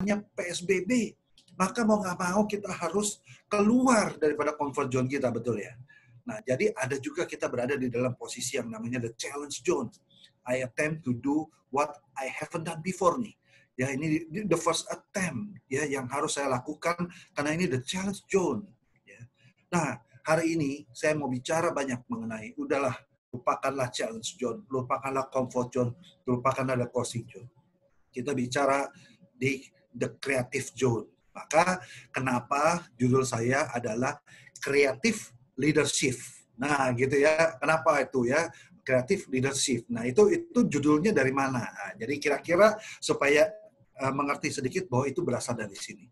namanya PSBB. Maka mau nggak mau kita harus keluar daripada comfort zone kita, betul ya? Nah, jadi ada juga kita berada di dalam posisi yang namanya the challenge zone. I attempt to do what I haven't done before nih. Ya, ini the first attempt ya yang harus saya lakukan karena ini the challenge zone. Ya. Nah, hari ini saya mau bicara banyak mengenai udahlah, lupakanlah challenge zone, lupakanlah comfort zone, lupakanlah the cozy zone. Kita bicara di the creative zone. Maka kenapa judul saya adalah creative leadership. Nah, gitu ya. Kenapa itu ya? Creative leadership. Nah, itu judulnya dari mana? Nah, jadi kira-kira supaya mengerti sedikit bahwa itu berasal dari sini.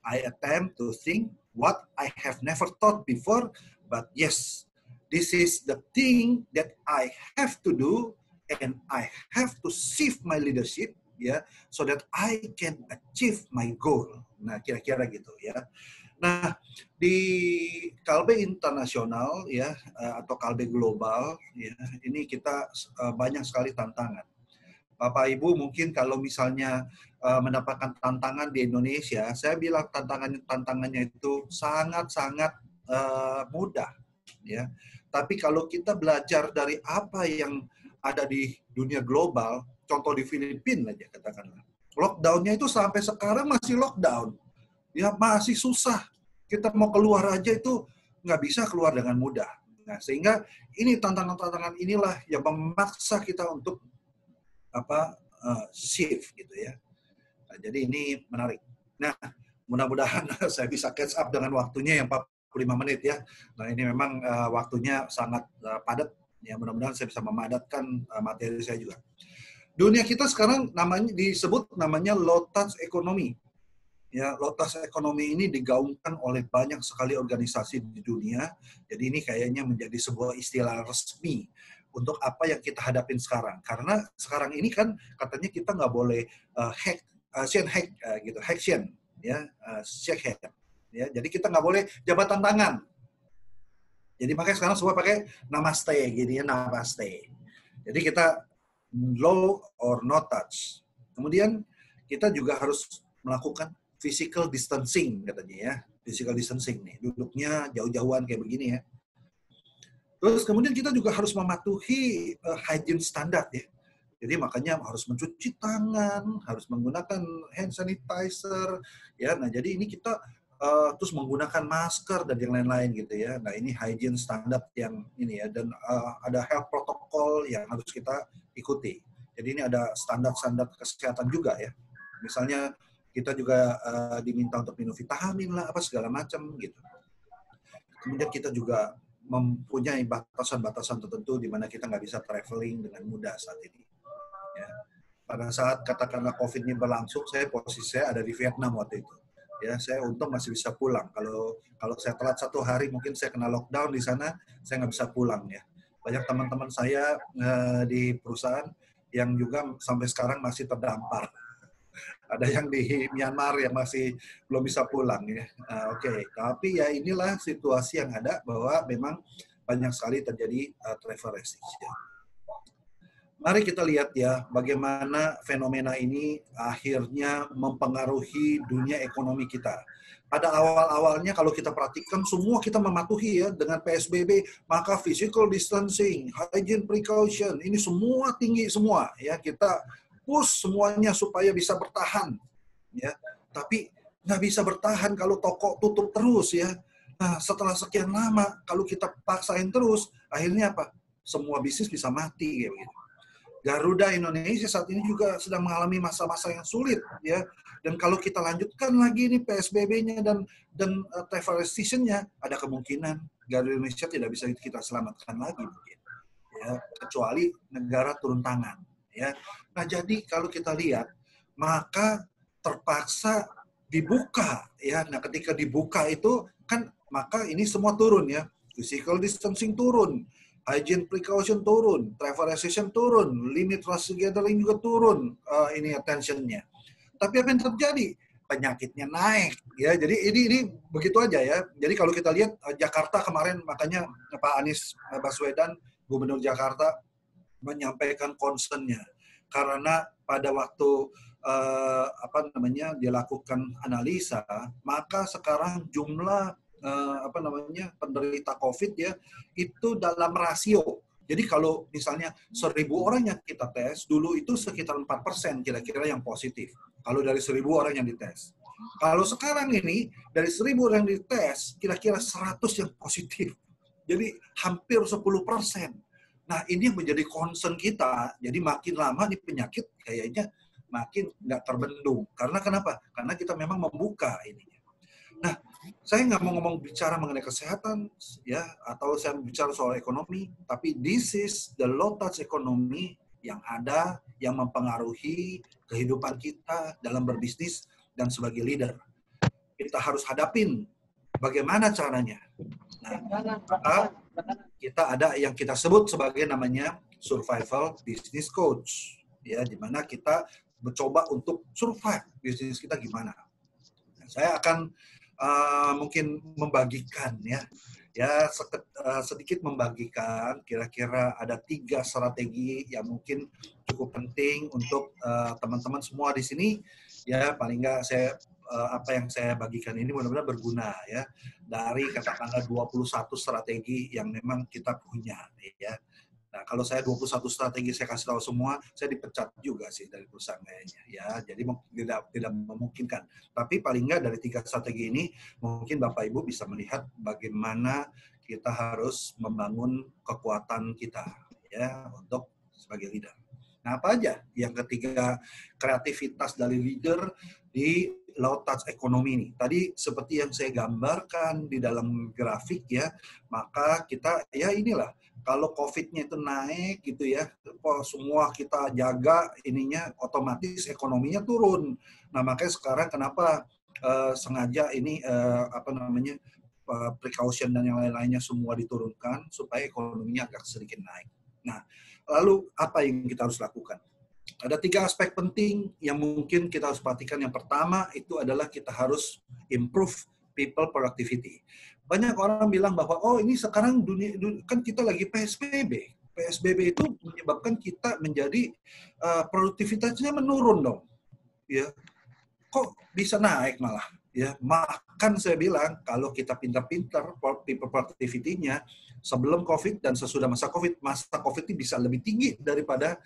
I attempt to think what I have never thought before, but yes, this is the thing that I have to do and I have to shift my leadership ya, so that I can achieve my goal. Nah, kira-kira gitu ya. Nah, di Kalbe Internasional ya atau Kalbe Global ya, ini kita banyak sekali tantangan. Bapak Ibu mungkin kalau misalnya mendapatkan tantangan di Indonesia, saya bilang tantangannya itu sangat-sangat mudah ya. Tapi kalau kita belajar dari apa yang ada di dunia global, contoh di Filipina aja katakanlah. Lockdown-nya itu sampai sekarang masih lockdown. Ya masih susah. Kita mau keluar aja itu nggak bisa keluar dengan mudah. Nah, sehingga ini tantangan-tantangan inilah yang memaksa kita untuk shift gitu ya. Nah, jadi ini menarik. Nah, mudah-mudahan saya bisa catch up dengan waktunya yang 45 menit ya. Nah, ini memang waktunya sangat padat. Ya, mudah-mudahan saya bisa memadatkan materi saya juga. Dunia kita sekarang disebut namanya low touch economy. Ya, low touch economy ini digaungkan oleh banyak sekali organisasi di dunia. Jadi ini kayaknya menjadi sebuah istilah resmi untuk apa yang kita hadapin sekarang. Karena sekarang ini kan katanya kita nggak boleh hack ya. Jadi kita nggak boleh jabatan tangan. Jadi makanya sekarang semua pakai namaste, gitu ya, namaste. Jadi kita low or no touch. Kemudian kita juga harus melakukan physical distancing katanya ya. Physical distancing nih, duduknya jauh-jauhan kayak begini ya. Terus kemudian kita juga harus mematuhi hygiene standar ya. Jadi makanya harus mencuci tangan, harus menggunakan hand sanitizer ya. Nah, jadi ini kita terus menggunakan masker dan yang lain-lain gitu ya. Nah, ini hygiene standar yang ini ya, dan ada health protocol yang harus kita ikuti. Jadi ini ada standar-standar kesehatan juga ya. Misalnya kita juga diminta untuk minum vitamin lah, apa segala macam gitu. Kemudian kita juga mempunyai batasan-batasan tertentu di mana kita nggak bisa traveling dengan mudah saat ini. Ya. Pada saat katakanlah COVID ini berlangsung, posisi saya ada di Vietnam waktu itu. Ya, saya untung masih bisa pulang. Kalau saya telat 1 hari, mungkin saya kena lockdown di sana, saya nggak bisa pulang ya. Banyak teman-teman saya di perusahaan yang juga sampai sekarang masih terdampar. Ada yang di Myanmar yang masih belum bisa pulang ya. Oke. Tapi ya inilah situasi yang ada bahwa memang banyak sekali terjadi travel restriction. Mari kita lihat ya bagaimana fenomena ini akhirnya mempengaruhi dunia ekonomi kita. Pada awal-awalnya kalau kita perhatikan semua kita mematuhi ya dengan PSBB, maka physical distancing, hygiene precaution, ini semua tinggi semua ya, kita push semuanya supaya bisa bertahan ya. Tapi nggak bisa bertahan kalau toko tutup terus ya. Nah, setelah sekian lama kalau kita paksain terus, akhirnya apa? Semua bisnis bisa mati kayak begitu. Garuda Indonesia saat ini juga sedang mengalami masa-masa yang sulit ya. Dan kalau kita lanjutkan lagi nih PSBB-nya dan travel restriction-nya, ada kemungkinan Garuda Indonesia tidak bisa kita selamatkan lagi mungkin. Ya, kecuali negara turun tangan ya. Nah, jadi kalau kita lihat maka terpaksa dibuka ya. Nah, ketika dibuka itu kan maka ini semua turun ya. Physical distancing turun, hygiene precaution turun, travel restriction turun, limit rush gathering juga turun, ini attention-nya. Tapi apa yang terjadi? Penyakitnya naik, ya. Jadi ini begitu aja ya. Jadi kalau kita lihat Jakarta kemarin, makanya Pak Anies Baswedan, Gubernur Jakarta, menyampaikan concern-nya. Karena pada waktu dilakukan analisa, maka sekarang jumlah penderita COVID ya itu dalam rasio. Jadi kalau misalnya 1.000 orang yang kita tes, dulu itu sekitar 4% kira-kira yang positif. Kalau dari 1.000 orang yang dites. Kalau sekarang ini, dari 1.000 orang yang dites, kira-kira 100 yang positif. Jadi hampir 10%. Nah ini yang menjadi concern kita. Jadi makin lama nih penyakit kayaknya makin nggak terbendung. Karena kenapa? Karena kita memang membuka ini. Nah, saya nggak mau bicara mengenai kesehatan, ya, atau saya bicara soal ekonomi, tapi this is the low touch economy yang ada, yang mempengaruhi kehidupan kita dalam berbisnis dan sebagai leader. Kita harus hadapin bagaimana caranya. Nah, maka kita ada yang kita sebut sebagai namanya survival business coach, ya, di mana kita mencoba untuk survive bisnis kita gimana. Nah, saya akan mungkin membagikan sedikit membagikan kira-kira ada 3 strategi yang mungkin cukup penting untuk teman-teman semua di sini ya, paling nggak apa yang saya bagikan ini benar-benar berguna ya, dari katakanlah 21 strategi yang memang kita punya ya. Nah, kalau saya 21 strategi saya kasih tahu semua, saya dipecat juga sih dari perusahaan kayaknya ya. Jadi tidak memungkinkan. Tapi paling nggak dari 3 strategi ini, mungkin Bapak Ibu bisa melihat bagaimana kita harus membangun kekuatan kita ya untuk sebagai leader. Nah, apa aja yang ketiga kreativitas dari leader di low touch ekonomi ini. Tadi seperti yang saya gambarkan di dalam grafik ya, maka kita ya inilah, kalau COVID-nya itu naik gitu ya, semua kita jaga ininya, otomatis ekonominya turun. Nah, makanya sekarang kenapa sengaja ini precaution dan yang lain-lainnya semua diturunkan supaya ekonominya agak sedikit naik. Nah, lalu apa yang kita harus lakukan? Ada 3 aspek penting yang mungkin kita harus perhatikan. Yang pertama itu adalah kita harus improve people productivity. Banyak orang bilang bahwa oh ini sekarang dunia kan kita lagi PSBB. PSBB itu menyebabkan kita menjadi produktivitasnya menurun dong. Ya. Kok bisa naik malah? Ya, makan saya bilang kalau kita pintar-pintar people productivity-nya sebelum COVID dan sesudah masa COVID ini bisa lebih tinggi daripada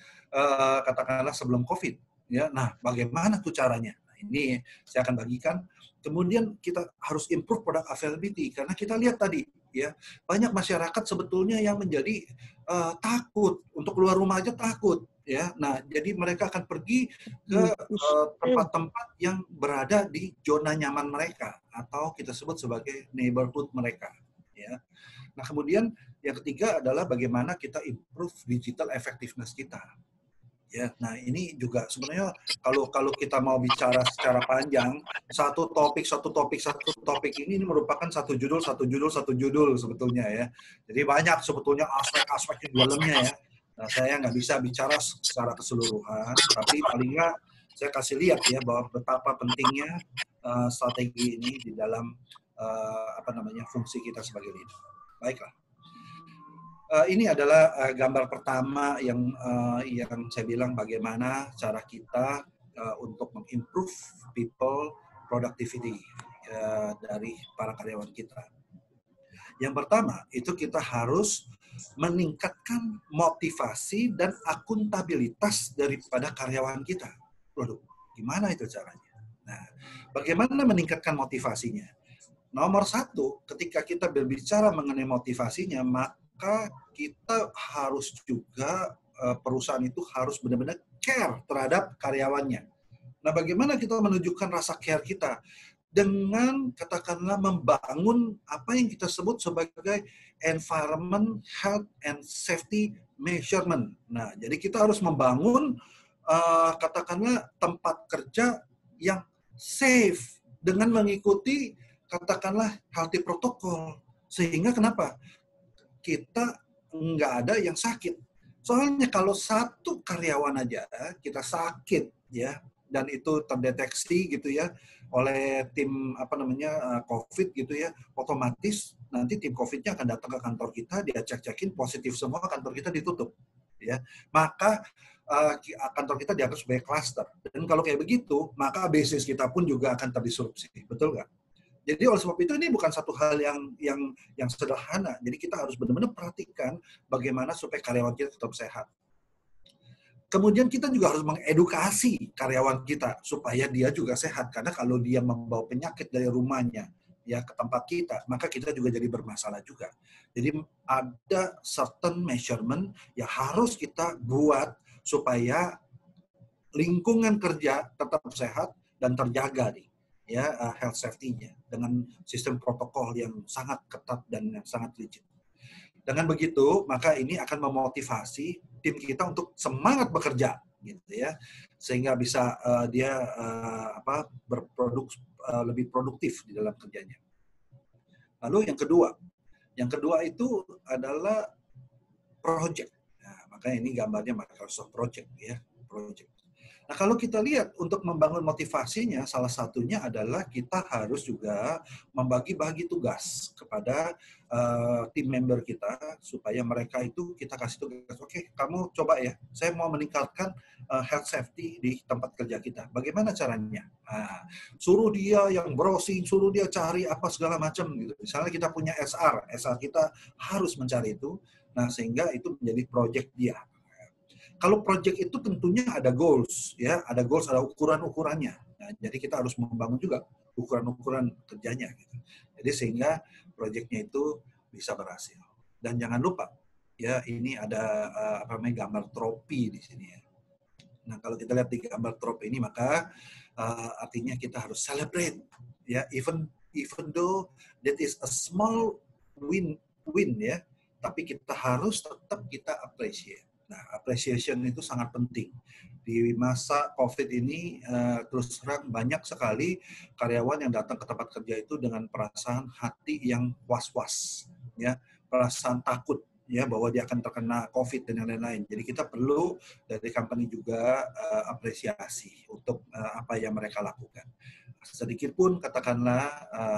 katakanlah sebelum COVID. Ya, nah bagaimana tuh caranya? Nah, ini saya akan bagikan. Kemudian kita harus improve product availability karena kita lihat tadi ya banyak masyarakat sebetulnya yang menjadi takut untuk keluar rumah aja takut ya. Nah, jadi mereka akan pergi ke tempat-tempat yang berada di zona nyaman mereka atau kita sebut sebagai neighborhood mereka ya. Nah, kemudian yang ketiga adalah bagaimana kita improve digital effectiveness kita. Ya, nah ini juga sebenarnya kalau kita mau bicara secara panjang, satu topik ini merupakan satu judul sebetulnya ya. Jadi banyak sebetulnya aspek-aspek di dalamnya ya. Nah, saya nggak bisa bicara secara keseluruhan, tapi paling nggak saya kasih lihat ya bahwa betapa pentingnya strategi ini di dalam fungsi kita sebagai leader. Baiklah. Ini adalah gambar pertama yang saya bilang bagaimana cara kita untuk mengimprove people productivity dari para karyawan kita. Yang pertama itu kita harus meningkatkan motivasi dan akuntabilitas daripada karyawan kita. Waduh, gimana itu caranya? Nah, bagaimana meningkatkan motivasinya? Nomor 1, ketika kita berbicara mengenai motivasinya, maka kita harus juga perusahaan itu harus benar-benar care terhadap karyawannya. Nah, bagaimana kita menunjukkan rasa care kita? Dengan katakanlah membangun apa yang kita sebut sebagai environment, health, and safety measurement. Nah, jadi kita harus membangun katakanlah tempat kerja yang safe dengan mengikuti katakanlah healthy protokol. Sehingga kenapa? Kita nggak ada yang sakit. Soalnya kalau satu karyawan aja kita sakit ya, dan itu terdeteksi gitu ya oleh tim COVID gitu ya, otomatis nanti tim COVID-nya akan datang ke kantor kita, dia cek-cekin positif semua, kantor kita ditutup ya. Maka kantor kita dianggap sebagai cluster. Dan kalau kayak begitu, maka bisnis kita pun juga akan terdisrupsi. Betul nggak? Jadi oleh sebab itu ini bukan satu hal yang sederhana. Jadi kita harus benar-benar perhatikan bagaimana supaya karyawan kita tetap sehat. Kemudian kita juga harus mengedukasi karyawan kita supaya dia juga sehat. Karena kalau dia membawa penyakit dari rumahnya ya ke tempat kita, maka kita juga jadi bermasalah juga. Jadi ada certain measurement yang harus kita buat supaya lingkungan kerja tetap sehat dan terjaga nih, ya health safety-nya dengan sistem protokol yang sangat ketat dan yang sangat rigid. Dengan begitu, maka ini akan memotivasi tim kita untuk semangat bekerja, gitu ya, sehingga bisa dia lebih produktif di dalam kerjanya. Lalu yang kedua itu adalah project. Nah, makanya ini gambarnya Microsoft Project, ya, project. Nah, kalau kita lihat untuk membangun motivasinya, salah satunya adalah kita harus juga membagi-bagi tugas kepada tim member kita, supaya mereka itu kita kasih tugas, oke, kamu coba ya, saya mau meningkatkan health safety di tempat kerja kita. Bagaimana caranya? Nah, suruh dia yang browsing, suruh dia cari apa segala macam gitu. Misalnya kita punya SR kita harus mencari itu, nah sehingga itu menjadi project dia. Kalau project itu tentunya ada goals, ya, ada goals, ada ukuran-ukurannya. Nah, jadi kita harus membangun juga ukuran-ukuran kerjanya, gitu. Jadi sehingga projectnya itu bisa berhasil. Dan jangan lupa, ya, ini ada gambar trofi di sini, ya. Nah, kalau kita lihat di gambar trofi ini, maka artinya kita harus celebrate, ya, even though that is a small win, ya, tapi kita harus tetap kita appreciate. Nah, appreciation itu sangat penting. Di masa COVID ini, terus terang banyak sekali karyawan yang datang ke tempat kerja itu dengan perasaan hati yang was-was, ya, perasaan takut, ya, bahwa dia akan terkena COVID dan lain-lain. Jadi kita perlu dari company juga apresiasi untuk apa yang mereka lakukan. Sedikit pun katakanlah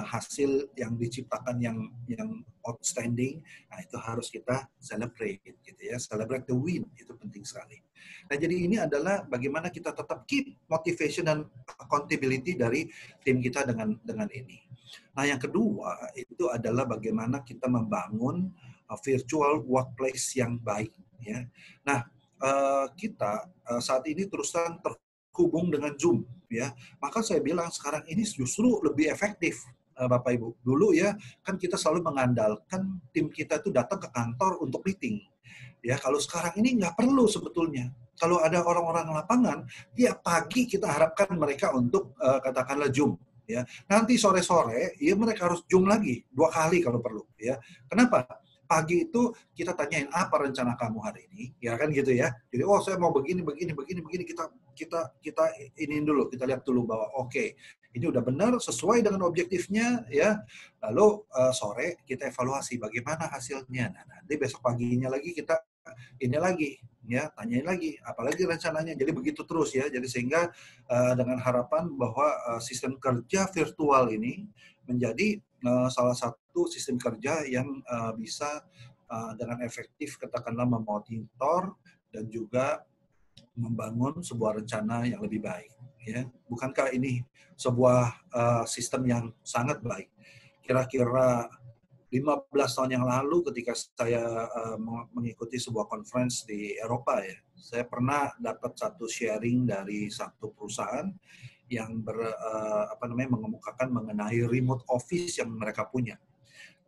hasil yang diciptakan yang outstanding, nah itu harus kita celebrate, gitu ya, celebrate the win, itu penting sekali. Nah, jadi ini adalah bagaimana kita tetap keep motivation dan accountability dari tim kita dengan ini. Nah, yang kedua itu adalah bagaimana kita membangun virtual workplace yang baik, ya. Nah, kita saat ini terus terhubung dengan Zoom, ya. Maka saya bilang sekarang ini justru lebih efektif, Bapak Ibu. Dulu ya, kan kita selalu mengandalkan tim kita itu datang ke kantor untuk meeting. Ya, kalau sekarang ini nggak perlu sebetulnya. Kalau ada orang-orang lapangan, tiap pagi kita harapkan mereka untuk katakanlah Zoom. Ya, nanti sore-sore, ya mereka harus Zoom lagi 2 kali kalau perlu. Ya, kenapa? Pagi itu kita tanyain apa rencana kamu hari ini, ya kan gitu ya. Jadi saya mau begini, kita iniin dulu, kita lihat dulu bahwa oke, ini udah benar sesuai dengan objektifnya, ya. Lalu sore kita evaluasi bagaimana hasilnya. Nah, nanti besok paginya lagi kita ini lagi, ya, tanyain lagi, apalagi rencananya. Jadi begitu terus, ya. Jadi sehingga dengan harapan bahwa sistem kerja virtual ini menjadi salah satu sistem kerja yang bisa dengan efektif katakanlah memonitor dan juga membangun sebuah rencana yang lebih baik, ya. Bukankah ini sebuah sistem yang sangat baik? Kira-kira 15 tahun yang lalu ketika saya mengikuti sebuah conference di Eropa, ya, saya pernah dapat satu sharing dari satu perusahaan yang mengemukakan mengenai remote office yang mereka punya.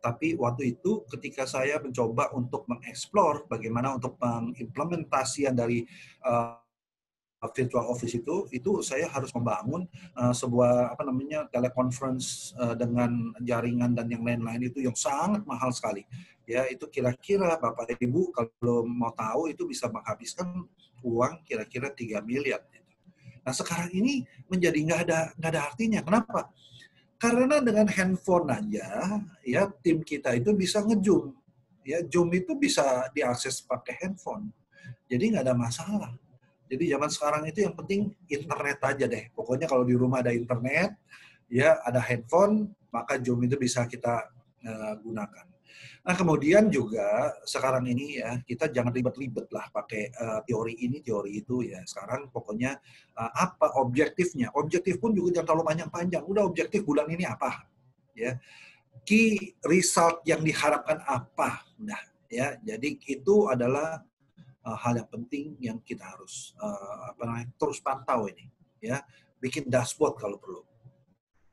Tapi waktu itu ketika saya mencoba untuk mengeksplor bagaimana untuk pengimplementasian dari virtual office itu saya harus membangun sebuah teleconference dengan jaringan dan yang lain-lain itu yang sangat mahal sekali. Ya, itu kira-kira Bapak Ibu kalau mau tahu itu bisa menghabiskan uang kira-kira 3 miliar. Nah, sekarang ini menjadi nggak ada artinya. Kenapa? Karena dengan handphone aja, ya, tim kita itu bisa nge-Zoom. Ya, Zoom itu bisa diakses pakai handphone. Jadi nggak ada masalah. Jadi zaman sekarang itu yang penting internet aja deh. Pokoknya kalau di rumah ada internet, ya, ada handphone, maka Zoom itu bisa kita gunakan. Nah, kemudian juga sekarang ini ya, kita jangan ribet-ribet lah pakai teori ini, teori itu ya. Sekarang pokoknya apa objektifnya? Objektif pun juga jangan terlalu panjang-panjang. Udah objektif bulan ini apa? Ya. Key result yang diharapkan apa? Nah, ya. Jadi itu adalah hal yang penting yang kita harus terus pantau ini, ya. Bikin dashboard kalau perlu.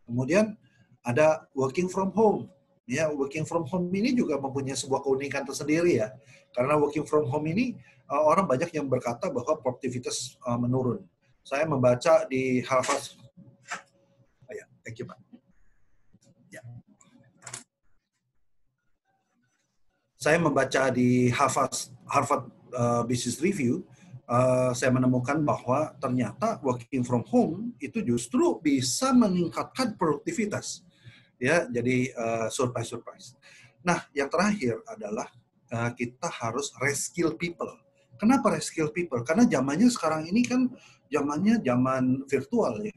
Kemudian ada working from home. Ya, working from home ini juga mempunyai sebuah keunikan tersendiri ya. Karena working from home ini orang banyak yang berkata bahwa produktivitas menurun. Saya membaca di Harvard. Oh ya, thank you, Pak. Ya. Saya membaca di Harvard Business Review, saya menemukan bahwa ternyata working from home itu justru bisa meningkatkan produktivitas. Ya, jadi surprise. Nah, yang terakhir adalah kita harus reskill people. Kenapa reskill people? Karena zamannya sekarang ini kan zamannya zaman virtual ya.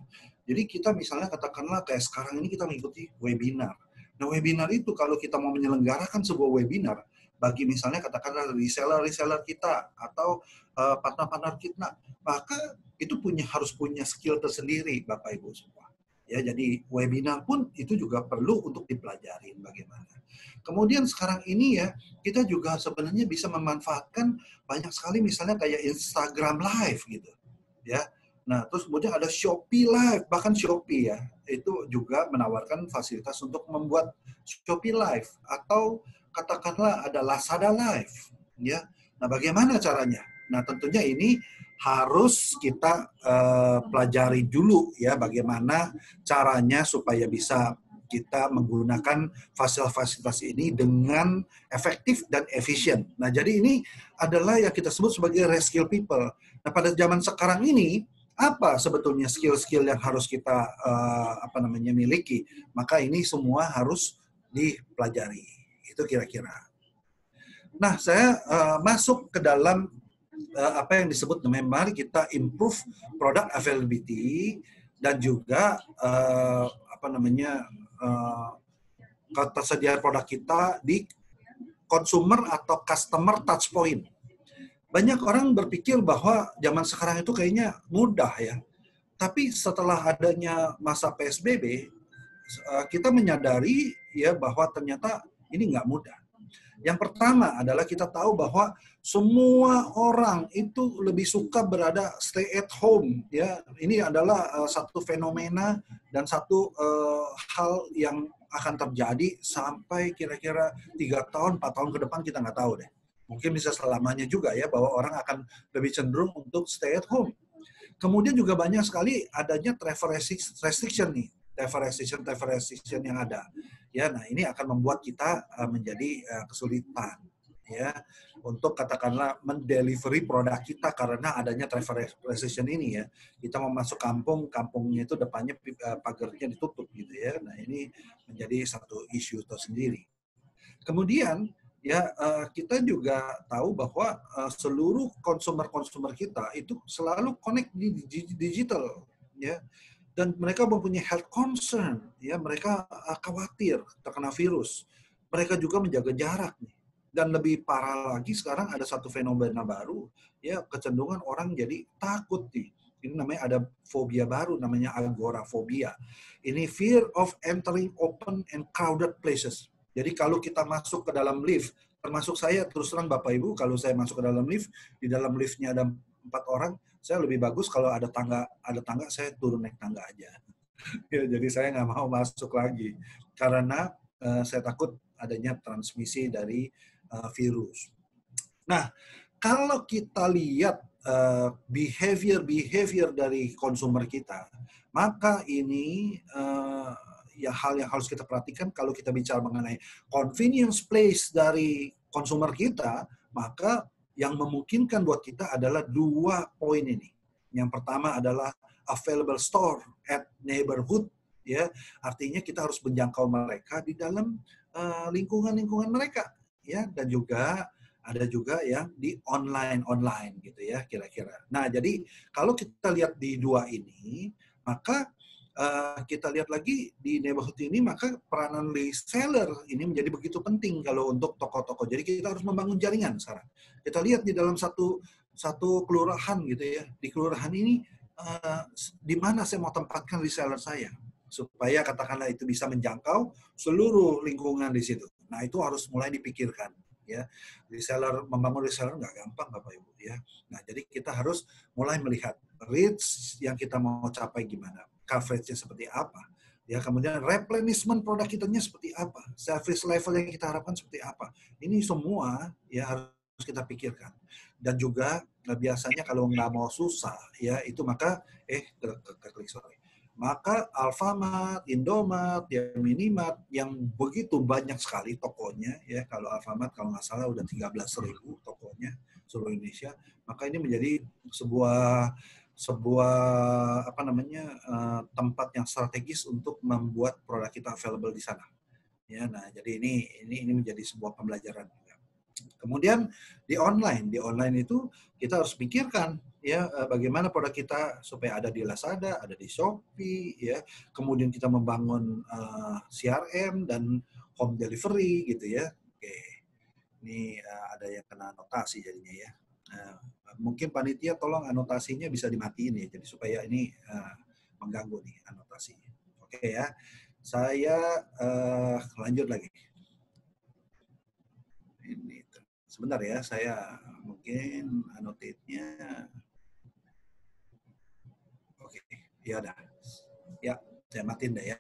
Jadi kita misalnya katakanlah kayak sekarang ini kita mengikuti webinar. Nah, webinar itu kalau kita mau menyelenggarakan sebuah webinar bagi misalnya katakanlah reseller kita atau partner-partner kita, maka itu harus punya skill tersendiri Bapak Ibu semua. Ya, jadi webinar pun itu juga perlu untuk dipelajarin bagaimana. Kemudian sekarang ini ya, kita juga sebenarnya bisa memanfaatkan banyak sekali misalnya kayak Instagram Live gitu. Ya. Nah, terus kemudian ada Shopee Live, bahkan Shopee ya, itu juga menawarkan fasilitas untuk membuat Shopee Live atau katakanlah ada Lazada Live, ya. Nah, bagaimana caranya? Nah, tentunya ini harus kita pelajari dulu ya bagaimana caranya supaya bisa kita menggunakan fasilitas ini dengan efektif dan efisien. Nah, jadi ini adalah yang kita sebut sebagai reskill people. Nah, pada zaman sekarang ini apa sebetulnya skill-skill yang harus kita miliki? Maka ini semua harus dipelajari. Itu kira-kira. Nah, saya masuk ke dalam apa yang disebut mari kita improve product availability dan juga ketersediaan produk kita di consumer atau customer touch point. Banyak orang berpikir bahwa zaman sekarang itu kayaknya mudah ya. Tapi setelah adanya masa PSBB, kita menyadari ya bahwa ternyata ini nggak mudah. Yang pertama adalah kita tahu bahwa semua orang itu lebih suka berada stay at home ya. Ini adalah satu fenomena dan satu hal yang akan terjadi sampai kira-kira 3 tahun, 4 tahun ke depan kita nggak tahu deh. Mungkin bisa selamanya juga ya bahwa orang akan lebih cenderung untuk stay at home. Kemudian juga banyak sekali adanya travel restriction nih. Travel restriction yang ada. Ya, nah ini akan membuat kita menjadi kesulitan ya untuk katakanlah mendelivery produk kita karena adanya travel restriction ini ya. Kita mau masuk kampungnya itu depannya pagarnya ditutup gitu ya. Nah, ini menjadi satu isu tersendiri. Kemudian ya kita juga tahu bahwa seluruh konsumer kita itu selalu connect di digital ya. Dan mereka mempunyai health concern, ya mereka khawatir terkena virus. Mereka juga menjaga jarak nih. Dan lebih parah lagi sekarang ada satu fenomena baru, ya kecenderungan orang jadi takut nih. Ini namanya ada fobia baru, namanya agorafobia. Ini fear of entering open and crowded places. Jadi kalau kita masuk ke dalam lift, termasuk saya terus terang Bapak Ibu, kalau saya masuk ke dalam lift, di dalam liftnya ada 4 orang, saya lebih bagus kalau ada tangga saya turun naik tangga aja. Ya, jadi saya nggak mau masuk lagi karena saya takut adanya transmisi dari virus. Nah, kalau kita lihat behavior dari konsumer kita, maka ini ya hal yang harus kita perhatikan kalau kita bicara mengenai convenience place dari konsumer kita, maka yang memungkinkan buat kita adalah 2 poin ini. Yang pertama adalah available store at neighborhood, ya artinya kita harus menjangkau mereka di dalam lingkungan mereka, ya dan juga ada juga yang di online gitu ya kira-kira. Nah jadi kalau kita lihat di 2 ini, maka kita lihat lagi di neighborhood ini, maka peranan reseller ini menjadi begitu penting kalau untuk toko-toko. Jadi kita harus membangun jaringan sekarang. Kita lihat di dalam satu kelurahan gitu ya. Di kelurahan ini di mana saya mau tempatkan reseller saya supaya katakanlah itu bisa menjangkau seluruh lingkungan di situ. Nah, itu harus mulai dipikirkan ya. Membangun reseller nggak gampang Bapak Ibu ya. Nah, jadi kita harus mulai melihat reach yang kita mau capai gimana, coverage-nya seperti apa, ya, kemudian replenishment produk kitanya seperti apa, service level yang kita harapkan seperti apa. Ini semua ya harus kita pikirkan. Dan juga biasanya kalau nggak mau susah ya itu maka klik sorry. Maka Alfamart, Indomart, ya Minimart yang begitu banyak sekali tokonya ya, kalau Alfamart kalau nggak salah udah 13.000 tokonya seluruh Indonesia, maka ini menjadi sebuah tempat yang strategis untuk membuat produk kita available di sana. Ya, nah jadi ini menjadi sebuah pembelajaran. Kemudian di online itu kita harus pikirkan ya bagaimana produk kita supaya ada di Lazada, ada di Shopee ya. Kemudian kita membangun CRM dan home delivery gitu ya. Oke. Ini ada yang kena anotasi jadinya ya. Mungkin panitia tolong anotasinya bisa dimatiin ya, jadi supaya ini mengganggu nih anotasinya. Oke ya, saya lanjut lagi. Ini sebentar ya, saya mungkin annotate-nya. Oke, ya udah. Ya, saya matiin deh ya.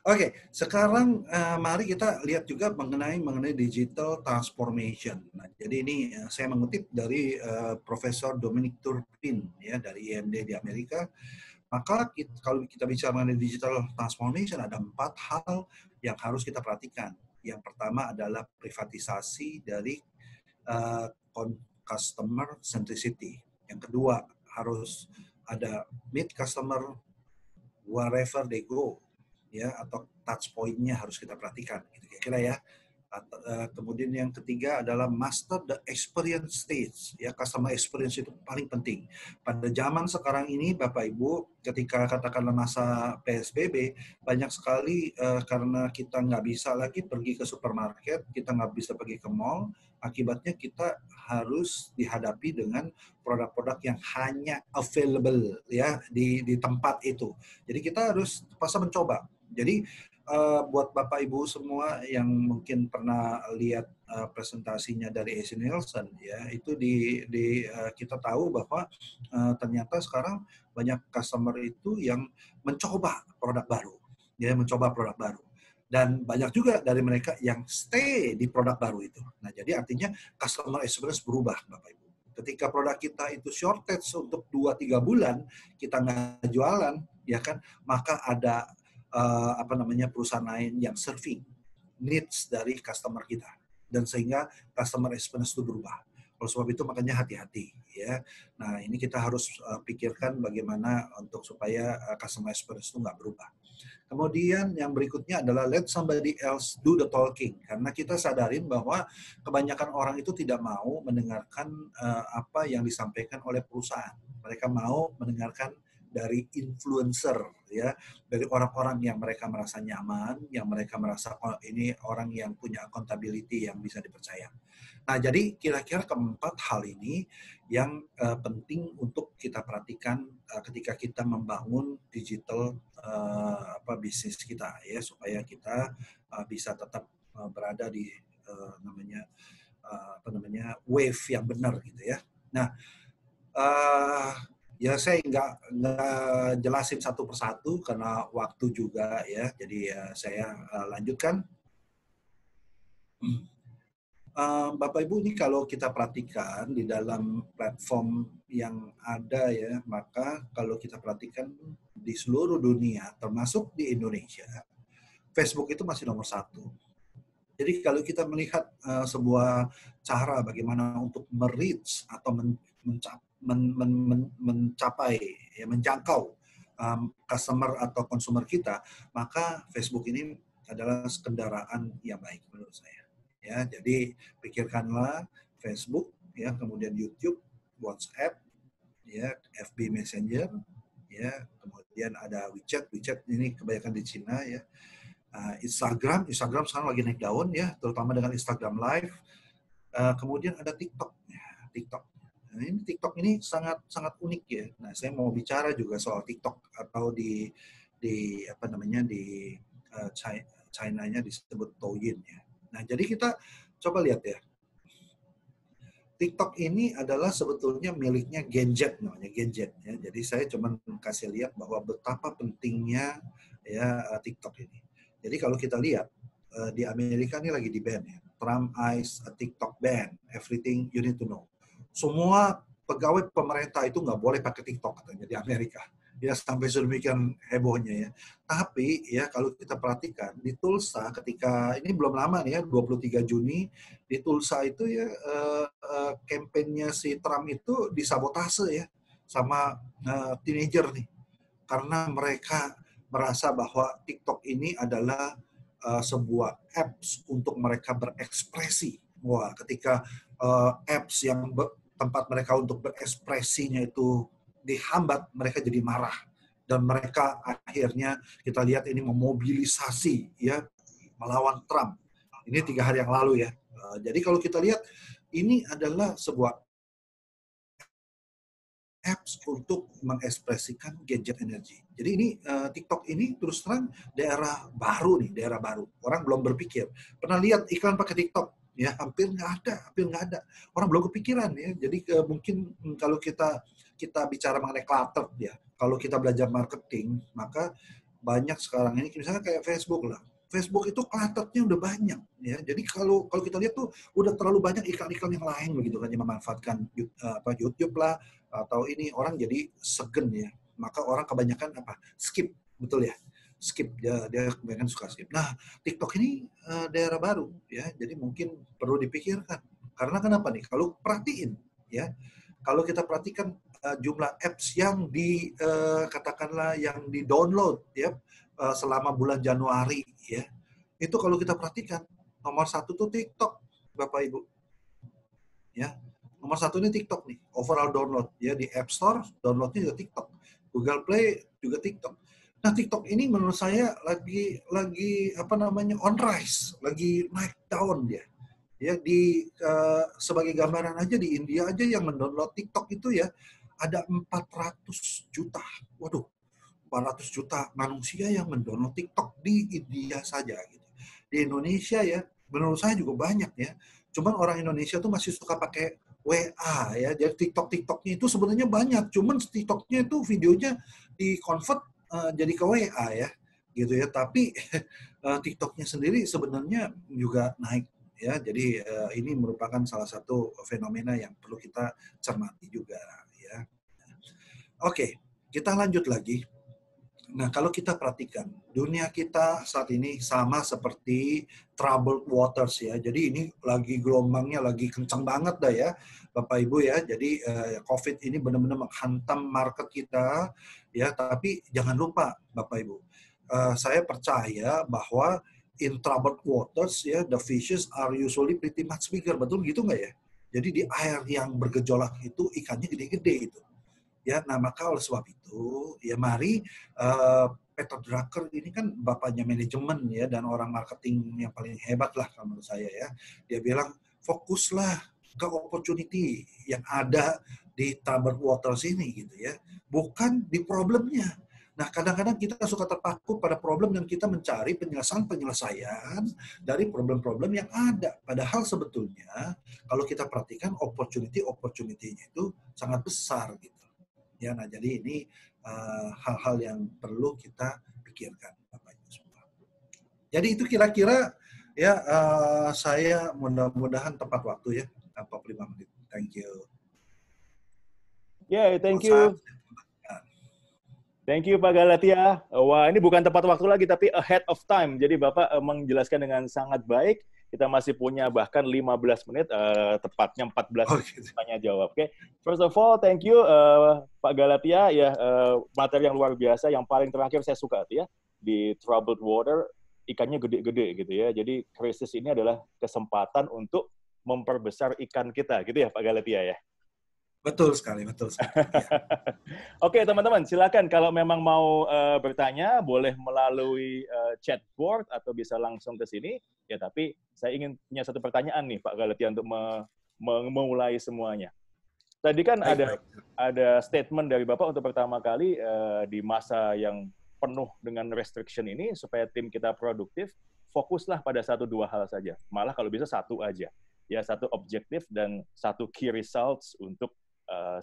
Oke, sekarang mari kita lihat juga mengenai digital transformation. Nah, jadi ini saya mengutip dari Profesor Dominic Turpin ya dari IMD di Amerika. Maka kalau kita bicara mengenai digital transformation ada 4 hal yang harus kita perhatikan. Yang pertama adalah privatisasi dari customer centricity. Yang kedua harus ada meet customer wherever they go, ya, atau touch point-nya harus kita perhatikan, gitu kira-kira ya. Kemudian yang ketiga adalah master the experience stage, ya, customer experience itu paling penting. Pada zaman sekarang ini, Bapak Ibu, ketika katakanlah masa PSBB, banyak sekali karena kita nggak bisa lagi pergi ke supermarket, kita nggak bisa pergi ke mall, akibatnya kita harus dihadapi dengan produk-produk yang hanya available ya di tempat itu. Jadi kita harus pasca mencoba. Jadi buat Bapak Ibu semua yang mungkin pernah lihat presentasinya dari AC Nielsen ya, itu kita tahu bahwa ternyata sekarang banyak customer itu yang mencoba produk baru, ya, mencoba produk baru. Dan banyak juga dari mereka yang stay di produk baru itu. Nah, jadi artinya customer experience berubah, Bapak Ibu. Ketika produk kita itu shortage untuk 2-3 bulan, kita nggak jualan, ya kan, maka ada perusahaan lain yang serving needs dari customer kita, dan sehingga customer experience itu berubah. Oleh sebab itu makanya hati-hati ya. Nah, ini kita harus pikirkan bagaimana untuk supaya customer experience itu nggak berubah. Kemudian yang berikutnya adalah let somebody else do the talking, karena kita sadarin bahwa kebanyakan orang itu tidak mau mendengarkan apa yang disampaikan oleh perusahaan. Mereka mau mendengarkan dari influencer ya, dari orang-orang yang mereka merasa nyaman, yang mereka merasa ini orang yang punya accountability yang bisa dipercaya. Nah, jadi kira-kira keempat hal ini yang penting untuk kita perhatikan ketika kita membangun digital bisnis kita ya, supaya kita bisa tetap berada di wave yang benar gitu ya. Nah, ya saya nggak jelasin satu persatu karena waktu juga ya, jadi saya lanjutkan. Bapak Ibu, ini kalau kita perhatikan di dalam platform yang ada ya, maka kalau kita perhatikan di seluruh dunia, termasuk di Indonesia, Facebook itu masih nomor 1. Jadi kalau kita melihat sebuah cara bagaimana untuk mereach atau mencapai, ya, menjangkau customer atau konsumer kita, maka Facebook ini adalah kendaraan yang baik menurut saya. Ya, jadi pikirkanlah Facebook, ya, kemudian YouTube, WhatsApp, ya, FB Messenger, ya. Kemudian ada WeChat, WeChat ini kebanyakan di Cina ya. Instagram sekarang lagi naik daun ya, terutama dengan Instagram Live. Kemudian ada TikTok, ya, TikTok. Nah, ini TikTok ini sangat sangat unik ya. Nah, saya mau bicara juga soal TikTok atau di apa namanya di China-nya disebut Douyin ya. Nah, jadi kita coba lihat ya. TikTok ini adalah sebetulnya miliknya Genjet namanya, Genjet ya. Jadi saya cuma kasih lihat bahwa betapa pentingnya ya TikTok ini. Jadi kalau kita lihat di Amerika ini lagi di ban ya. Trump eyes a TikTok ban, everything you need to know. Semua pegawai pemerintah itu nggak boleh pakai TikTok katanya di Amerika. Ya sampai sedemikian hebohnya ya. Tapi ya kalau kita perhatikan di Tulsa ketika ini belum lama nih ya 23 Juni di Tulsa itu ya kampanyenya si Trump itu disabotase ya sama teenager nih karena mereka merasa bahwa TikTok ini adalah sebuah apps untuk mereka berekspresi. Wah, ketika apps yang tempat mereka untuk berekspresinya itu dihambat, mereka jadi marah dan mereka akhirnya kita lihat ini memobilisasi ya melawan Trump. Ini 3 hari yang lalu ya. Jadi kalau kita lihat ini adalah sebuah apps untuk mengekspresikan gadget energi. Jadi ini TikTok ini terus terang daerah baru nih, daerah baru. Orang belum berpikir. Pernah lihat iklan pakai TikTok? Ya hampir nggak ada. Orang belum kepikiran ya. Jadi mungkin kalau kita bicara mengenai clutter ya, kalau kita belajar marketing, maka banyak sekarang ini misalnya kayak Facebook lah. Facebook itu clutternya udah banyak ya. Jadi kalau kita lihat tuh udah terlalu banyak iklan-iklan yang lain begitu kan yang memanfaatkan YouTube lah atau ini orang jadi segen ya. Maka orang kebanyakan skip, betul ya. Skip dia kebanyakan suka skip. Nah, TikTok ini daerah baru ya. Jadi mungkin perlu dipikirkan. Karena kenapa nih? Kalau perhatiin ya. Kalau kita perhatikan jumlah apps yang katakanlah yang di-download ya selama bulan Januari ya. Itu kalau kita perhatikan nomor 1 tuh TikTok, Bapak Ibu. Ya. Nomor 1 ini TikTok nih, overall download ya di App Store, downloadnya juga TikTok. Google Play juga TikTok. Nah, TikTok ini menurut saya lagi on rise, lagi naik daun dia. Ya sebagai gambaran aja di India aja yang mendownload TikTok itu ya ada 400 juta. Waduh, 400 juta manusia yang mendownload TikTok di India saja gitu. Di Indonesia ya, menurut saya juga banyak ya. Cuman orang Indonesia tuh masih suka pakai WA ya. Jadi TikToknya itu sebenarnya banyak, cuman TikToknya itu videonya di-convert jadi ke WA ya. Gitu ya. Tapi TikToknya sendiri sebenarnya juga naik ya. Jadi ini merupakan salah satu fenomena yang perlu kita cermati juga ya. Oke, kita lanjut lagi. Nah, kalau kita perhatikan, dunia kita saat ini sama seperti troubled waters ya. Jadi ini lagi gelombangnya lagi kencang banget dah ya, Bapak Ibu ya. Jadi COVID ini benar-benar menghantam market kita ya. Tapi jangan lupa, Bapak Ibu, saya percaya bahwa in troubled waters ya, the fishes are usually pretty much bigger. Betul gitu nggak ya? Jadi di air yang bergejolak itu ikannya gede-gede itu. Ya, nah maka oleh sebab itu, ya mari Peter Drucker ini kan bapaknya manajemen ya dan orang marketing yang paling hebat lah kalau menurut saya ya. Dia bilang fokuslah ke opportunity yang ada di troubled waters ini gitu ya, bukan di problemnya. Nah kadang-kadang kita suka terpaku pada problem dan kita mencari penyelesaian dari problem-problem yang ada. Padahal sebetulnya kalau kita perhatikan opportunity-nya itu sangat besar gitu. Ya, nah jadi ini hal-hal yang perlu kita pikirkan, Bapak Ibu semua. Jadi itu kira-kira ya saya mudah-mudahan tepat waktu ya, 45 menit. Thank you. Yeah, thank you. Thank you Pak Galatia. Wah, ini bukan tepat waktu lagi, tapi ahead of time. Jadi Bapak menjelaskan dengan sangat baik. Kita masih punya bahkan 15 menit, tepatnya 14 menit tanya jawab. Oke, first of all, thank you Pak Galatia. Ya, materi yang luar biasa. Yang paling terakhir saya suka ya, di troubled water, ikannya gede-gede gitu ya. Jadi krisis ini adalah kesempatan untuk memperbesar ikan kita, gitu ya Pak Galatia ya. Betul sekali, betul sekali. Ya. Oke, teman-teman, silakan kalau memang mau bertanya, boleh melalui chatboard atau bisa langsung ke sini. Ya, tapi saya ingin punya satu pertanyaan nih, Pak Galatia, untuk memulai semuanya. Tadi kan Baik, baik. ada statement dari Bapak untuk pertama kali di masa yang penuh dengan restriction ini, supaya tim kita produktif, fokuslah pada 1-2 hal saja. Malah kalau bisa 1 aja. Ya, 1 objektif dan 1 key results untuk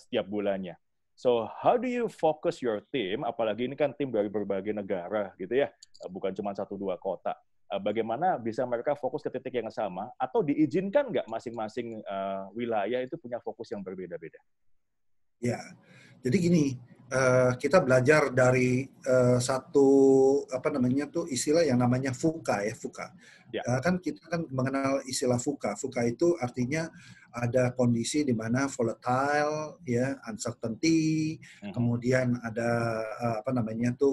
setiap bulannya. So, how do you focus your team, apalagi ini kan tim dari berbagai negara, gitu ya, bukan cuma 1-2 kota. Bagaimana bisa mereka fokus ke titik yang sama, atau diizinkan nggak masing-masing wilayah itu punya fokus yang berbeda-beda? Ya, jadi gini, kita belajar dari satu istilah yang namanya VUCA ya, VUCA. Ya. Kan kita kan mengenal istilah VUCA. VUCA itu artinya ada kondisi di mana volatile, ya, uncertainty, kemudian ada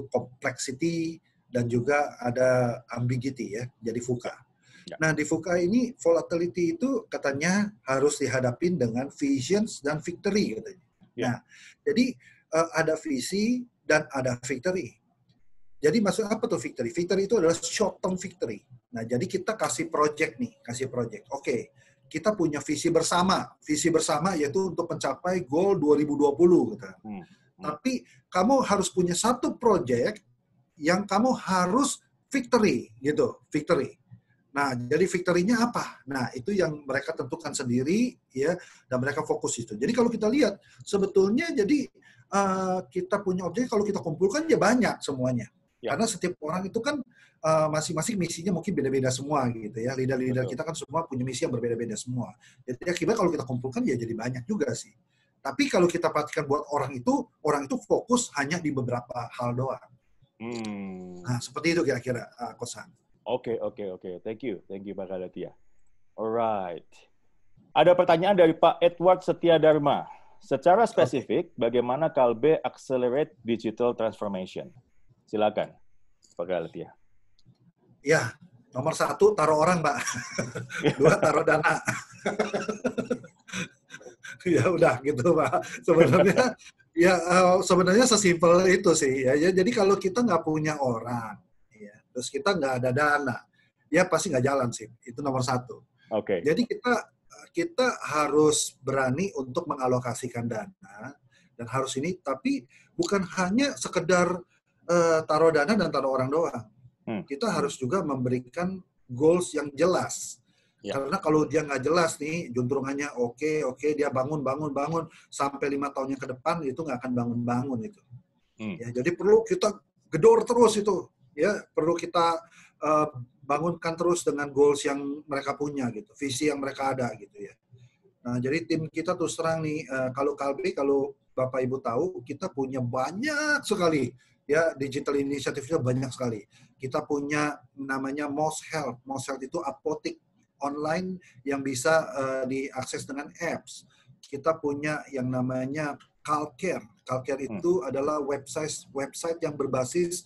complexity, dan juga ada ambiguity ya. Jadi VUCA. Ya. Nah, di VUCA ini volatility itu katanya harus dihadapin dengan visions dan victory katanya. Ya. Nah, jadi ada visi dan ada victory. Jadi maksud apa tuh victory? Victory itu adalah short term victory. Nah, jadi kita kasih project. Oke, kita punya visi bersama. Visi bersama yaitu untuk mencapai goal 2020 gitu. Tapi kamu harus punya satu project yang kamu harus victory gitu, victory. Nah, jadi victory-nya apa? Nah, itu yang mereka tentukan sendiri, ya, dan mereka fokus itu. Jadi kalau kita lihat, sebetulnya jadi kita punya objek, kalau kita kumpulkan ya banyak semuanya. Ya. Karena setiap orang itu kan masing-masing misinya mungkin beda-beda semua gitu ya. Leader-leader kita kan semua punya misi yang berbeda-beda semua. Jadi akibatnya kalau kita kumpulkan ya jadi banyak juga sih. Tapi kalau kita perhatikan buat orang itu fokus hanya di beberapa hal doang. Nah, seperti itu kira-kira, Coach Han. Oke. Thank you Pak Galatia. Alright. Ada pertanyaan dari Pak Edward Setia Dharma. Secara spesifik, bagaimana Kalbe accelerate digital transformation? Silakan, Pak Galatia. Ya, nomor 1 taruh orang, Pak. 2 taruh dana. Ya udah gitu, Pak. Sebenarnya sesimpel itu sih. Ya, jadi kalau kita nggak punya orang, terus kita nggak ada dana, ya pasti nggak jalan sih. Itu nomor 1. Oke. Jadi kita harus berani untuk mengalokasikan dana dan harus ini, tapi bukan hanya sekedar taruh dana dan taruh orang doang. Kita harus juga memberikan goals yang jelas. Ya. Karena kalau dia nggak jelas nih, juntrungannya oke, dia bangun sampai 5 tahun yang ke depan itu nggak akan bangun itu. Ya, jadi perlu kita gedor terus itu. Ya, perlu kita bangunkan terus dengan goals yang mereka punya gitu, visi yang mereka ada gitu ya. Nah, jadi tim kita terus terang nih, kalau Kalbe, kalau Bapak Ibu tahu, kita punya banyak sekali ya, digital inisiatifnya banyak sekali. Kita punya namanya Moss Health. Moss Health itu apotek online yang bisa diakses dengan apps. Kita punya yang namanya Kalcare. Kalcare itu adalah website yang berbasis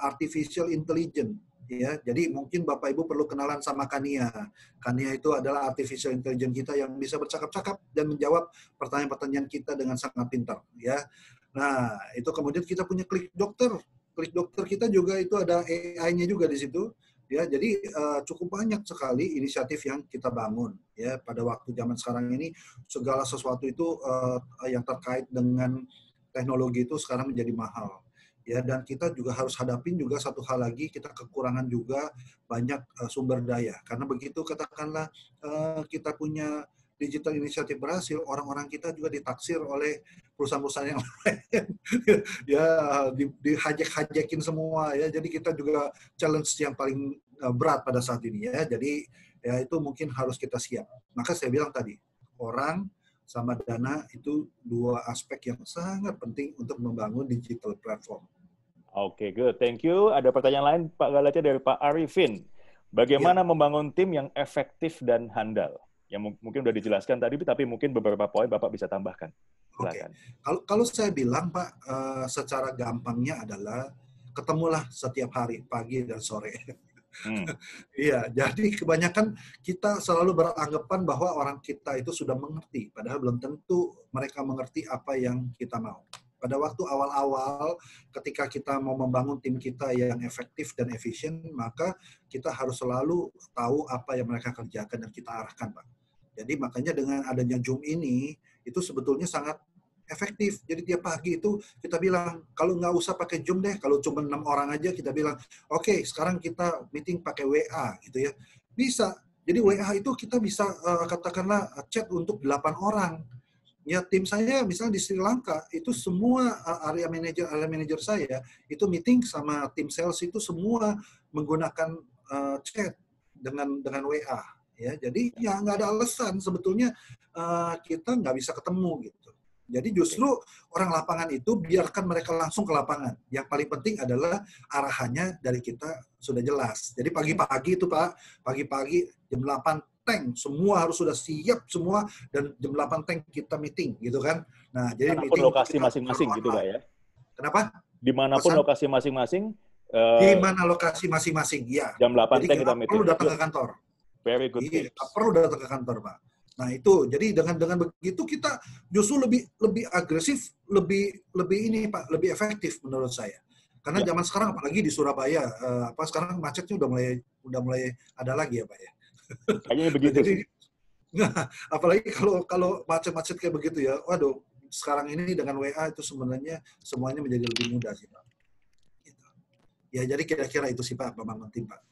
artificial intelligence. Ya, jadi mungkin Bapak Ibu perlu kenalan sama Kania. Kania itu adalah artificial intelligence kita yang bisa bercakap-cakap dan menjawab pertanyaan-pertanyaan kita dengan sangat pintar. Ya, nah itu kemudian kita punya Klik Dokter. Klik Dokter kita juga itu ada AI-nya juga di situ. Ya, jadi cukup banyak sekali inisiatif yang kita bangun. Ya, pada waktu zaman sekarang ini segala sesuatu itu yang terkait dengan teknologi itu sekarang menjadi mahal. Ya, dan kita juga harus hadapin juga satu hal lagi, kita kekurangan juga banyak sumber daya. Karena begitu katakanlah kita punya digital inisiatif berhasil, orang-orang kita juga ditaksir oleh perusahaan-perusahaan yang lain. Ya, dihajak-hajakin semua ya. Jadi kita juga challenge yang paling berat pada saat ini ya. Jadi ya itu mungkin harus kita siap. Maka saya bilang tadi, orang sama dana itu 2 aspek yang sangat penting untuk membangun digital platform. Oke, good. Thank you. Ada pertanyaan lain, Pak Galatia, dari Pak Arifin. Bagaimana membangun tim yang efektif dan handal? Yang mungkin sudah dijelaskan tadi, tapi mungkin beberapa poin Bapak bisa tambahkan. Silakan. Kalau saya bilang, Pak, secara gampangnya adalah ketemulah setiap hari, pagi dan sore. Iya, jadi kebanyakan kita selalu beranggapan bahwa orang kita itu sudah mengerti, padahal belum tentu mereka mengerti apa yang kita mau. Pada waktu awal-awal, ketika kita mau membangun tim kita yang efektif dan efisien, maka kita harus selalu tahu apa yang mereka kerjakan dan kita arahkan, Pak. Jadi makanya dengan adanya Zoom ini, itu sebetulnya sangat efektif. Jadi tiap pagi itu kita bilang, kalau nggak usah pakai Zoom deh, kalau cuma 6 orang aja kita bilang, oke, sekarang kita meeting pakai WA gitu ya. Bisa. Jadi WA itu kita bisa katakanlah chat untuk 8 orang. Ya tim saya misalnya di Sri Lanka itu semua area manager saya itu meeting sama tim sales itu semua menggunakan chat dengan WA ya. Jadi ya nggak ada alasan sebetulnya kita nggak bisa ketemu gitu. Jadi justru orang lapangan itu biarkan mereka langsung ke lapangan. Yang paling penting adalah arahannya dari kita sudah jelas. Jadi pagi-pagi itu Pak, pagi-pagi jam 8 tank, semua harus sudah siap semua dan jam 8 tank kita meeting gitu kan. Nah, jadi Dimanapun meeting lokasi masing-masing gitu Pak ya? Kenapa? Dimanapun Pesan? lokasi masing-masing. Di mana lokasi masing-masing, ya. Jam 8 Jadi tank kita kita meeting. perlu datang ke kantor. Very good Iya, tips. perlu datang ke kantor, Pak. Nah, itu jadi dengan begitu kita justru lebih agresif, lebih ini Pak, lebih efektif menurut saya. Karena zaman sekarang apalagi di Surabaya, sekarang macetnya udah mulai ada lagi ya, Pak ya. Kayaknya begitu Jadi, sih. apalagi kalau macet-macet kayak begitu ya, waduh, sekarang ini dengan WA itu sebenarnya semuanya menjadi lebih mudah sih Pak. Gitu. Ya jadi kira-kira itu sih Pak, pembangun tim Pak.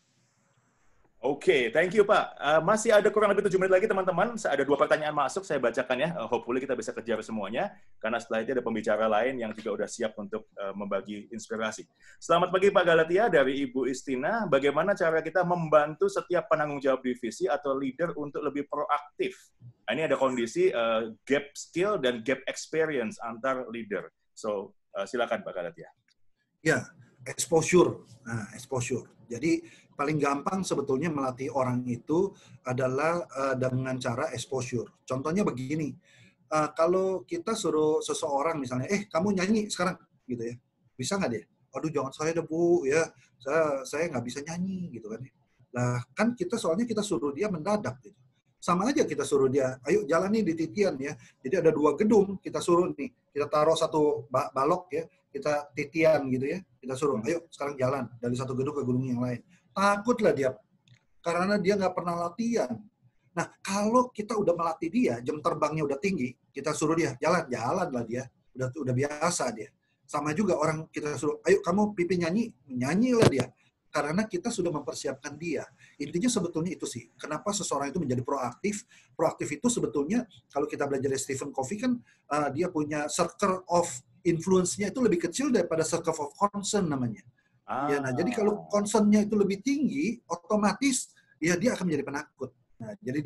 Oke, thank you Pak. Masih ada kurang lebih 7 menit lagi teman-teman. Ada 2 pertanyaan masuk, saya bacakan ya. Hopefully kita bisa kejar semuanya. Karena setelah itu ada pembicara lain yang juga udah siap untuk membagi inspirasi. Selamat pagi Pak Galatia dari Ibu Istina. Bagaimana cara kita membantu setiap penanggung jawab divisi atau leader untuk lebih proaktif? Nah, ini ada kondisi gap skill dan gap experience antar leader. So, silakan Pak Galatia. Ya, exposure. Nah, exposure. Jadi paling gampang sebetulnya melatih orang itu adalah dengan cara exposure. Contohnya begini, kalau kita suruh seseorang misalnya, kamu nyanyi sekarang, gitu ya, bisa nggak dia? Aduh jangan saya deh Bu, ya saya nggak bisa nyanyi, gitu kan. Nah kan kita soalnya kita suruh dia mendadak, gitu. Sama aja kita suruh dia, ayo jalan nih di titian ya. Jadi ada 2 gedung, kita suruh nih, kita taruh satu balok ya, kita titian gitu ya, kita suruh, ayo sekarang jalan dari satu gedung ke gedung yang lain. Takutlah dia, karena dia nggak pernah latihan. Nah, kalau kita udah melatih dia, jam terbangnya udah tinggi, kita suruh dia, jalan lah dia. Udah biasa dia. Sama juga orang kita suruh, ayo kamu pipi nyanyilah dia. Karena kita sudah mempersiapkan dia. Intinya sebetulnya itu sih. Kenapa seseorang itu menjadi proaktif? Proaktif itu sebetulnya, kalau kita belajar dari Stephen Covey kan, dia punya circle of influence-nya itu lebih kecil daripada circle of concern namanya. Ya, nah jadi kalau concern-nya itu lebih tinggi, otomatis ya dia akan menjadi penakut. Nah, jadi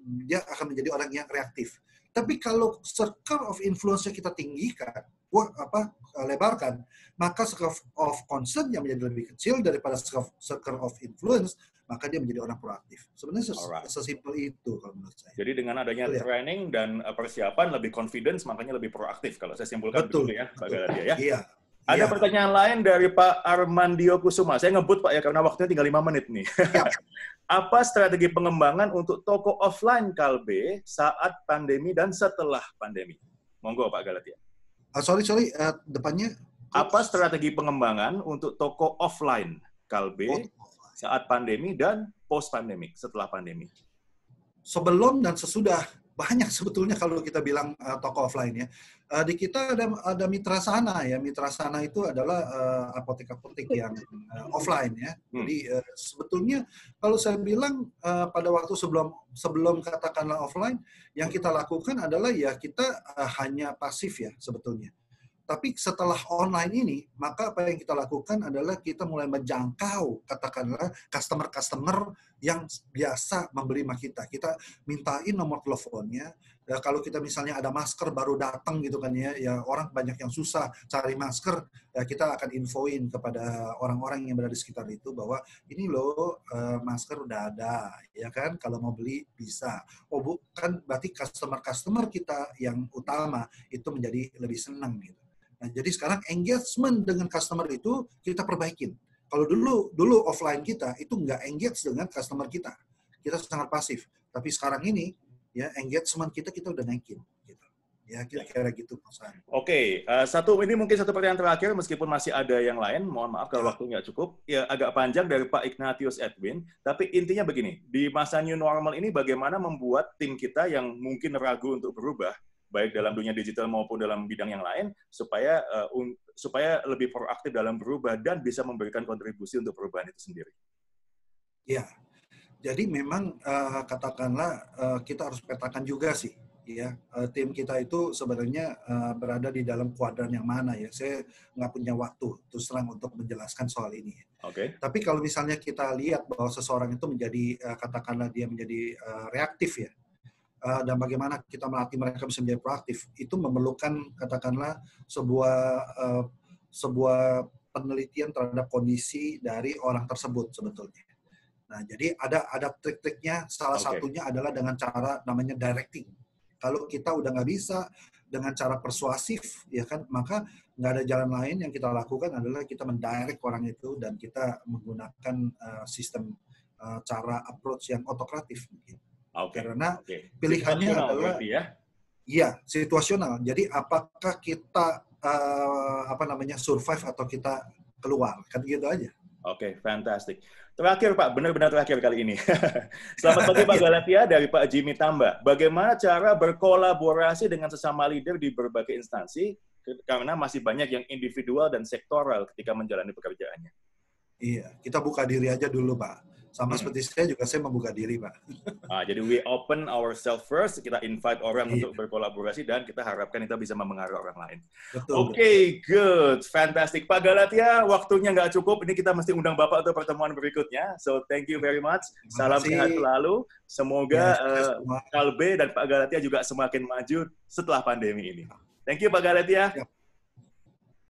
dia akan menjadi orang yang reaktif. Tapi kalau circle of influence-nya kita tinggikan, lebarkan, maka circle of concern yang menjadi lebih kecil daripada circle of influence, maka dia menjadi orang proaktif. Sebenarnya sesimpel itu kalau menurut saya. Jadi dengan adanya training dan persiapan lebih confidence, makanya lebih proaktif. Kalau saya simpulkan betul ya, Pak Galatia ya. Iya. Ada pertanyaan lain dari Pak Armandio Kusuma. Saya ngebut Pak ya, karena waktunya tinggal 5 menit nih. Ya. Apa strategi pengembangan untuk toko offline Kalbe saat pandemi dan setelah pandemi? Monggo Pak Galatia. Sorry, depannya. Apa strategi pengembangan untuk toko offline Kalbe saat pandemi dan post-pandemi, setelah pandemi? Sebelum dan sesudah. Banyak sebetulnya kalau kita bilang toko offline ya. Di kita ada Mitra Sana ya. Mitra Sana itu adalah apotek-apotek yang offline ya. Jadi sebetulnya kalau saya bilang pada waktu sebelum katakanlah offline, yang kita lakukan adalah ya kita hanya pasif ya sebetulnya. Tapi setelah online ini, maka apa yang kita lakukan adalah kita mulai menjangkau, katakanlah, customer-customer yang biasa membeli sama kita. Kita mintain nomor teleponnya. Ya, kalau kita misalnya ada masker baru datang gitu kan ya orang banyak yang susah cari masker, ya kita akan infoin kepada orang-orang yang berada di sekitar itu bahwa ini loh masker udah ada, ya kan? Kalau mau beli bisa. Oh bukan, berarti customer-customer kita yang utama itu menjadi lebih senang gitu. Nah, jadi sekarang engagement dengan customer itu kita perbaikin. Kalau dulu offline kita itu nggak engage dengan customer kita sangat pasif. Tapi sekarang ini ya engagement kita udah naikin. Gitu. Ya kira-kira gitu Mas. Oke, ini mungkin satu pertanyaan terakhir meskipun masih ada yang lain. Mohon maaf kalau waktu nggak cukup. Ya agak panjang dari Pak Ignatius Edwin. Tapi intinya begini, di masa new normal ini bagaimana membuat tim kita yang mungkin ragu untuk berubah, baik dalam dunia digital maupun dalam bidang yang lain, supaya lebih proaktif dalam berubah dan bisa memberikan kontribusi untuk perubahan itu sendiri. Ya, jadi memang katakanlah kita harus petakan juga sih, ya tim kita itu sebenarnya berada di dalam kuadran yang mana ya. Saya nggak punya waktu terus terang untuk menjelaskan soal ini. Oke. Tapi kalau misalnya kita lihat bahwa seseorang itu menjadi katakanlah dia menjadi reaktif ya. Dan bagaimana kita melatih mereka bisa menjadi proaktif, itu memerlukan katakanlah sebuah penelitian terhadap kondisi dari orang tersebut sebetulnya. Nah, jadi ada trik-triknya. Salah satunya adalah dengan cara namanya directing. Kalau kita udah nggak bisa dengan cara persuasif, ya kan, maka nggak ada jalan lain yang kita lakukan adalah kita mendirect orang itu dan kita menggunakan sistem cara approach yang otokratif mungkin. Karena pilihannya adalah situasional. Jadi apakah kita survive atau kita keluar, kan gitu aja. Oke, fantastic. Terakhir Pak, benar-benar terakhir kali ini. Selamat pagi Pak Galatia dari Pak Jimmy Tamba. Bagaimana cara berkolaborasi dengan sesama leader di berbagai instansi karena masih banyak yang individual dan sektoral ketika menjalani pekerjaannya? Iya, kita buka diri aja dulu Pak. Sama seperti saya membuka diri, Pak. Jadi we open ourselves first, kita invite orang untuk berkolaborasi, dan kita harapkan kita bisa mempengaruhi orang lain. Oke, good. Fantastic. Pak Galatia, waktunya nggak cukup. Ini kita mesti undang Bapak untuk pertemuan berikutnya. So, thank you very much. Salam sehat selalu. Semoga Kalbe dan Pak Galatia juga semakin maju setelah pandemi ini. Thank you, Pak Galatia.